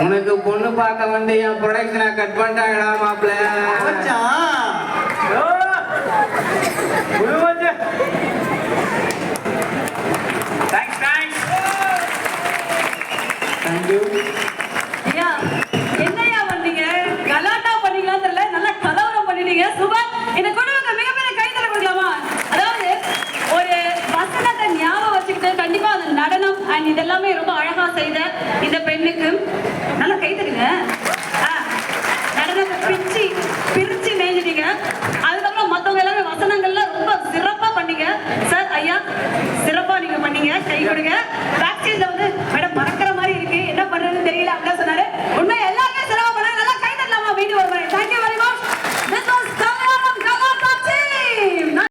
உனக்கு பொண்ணு பார்க்க வந்து என் ப்ரொடக்ஷனை கட் பண்ணிட்டாங்கடா மாப்பிள்ள. என்னையா பண்ணீங்க? கலாட்டா பண்ணீங்களான்னு தெரியல, நல்லா கலவரம் பண்ணிட்டீங்க. சூப்பர். இந்த குழுவுக்கு மிகப்பெரிய கைத்தல கொடுக்கலாமா? அதாவது ஒரு வசனத்தை ஞாபகம் வச்சுக்கிட்டு கண்டிப்பா அது நடனம் அண்ட் இதெல்லாமே ரொம்ப அழகா செய்த இந்த பெண்ணுக்கு நல்லா கைத்தருங்க. நடனத்தை பிரிச்சு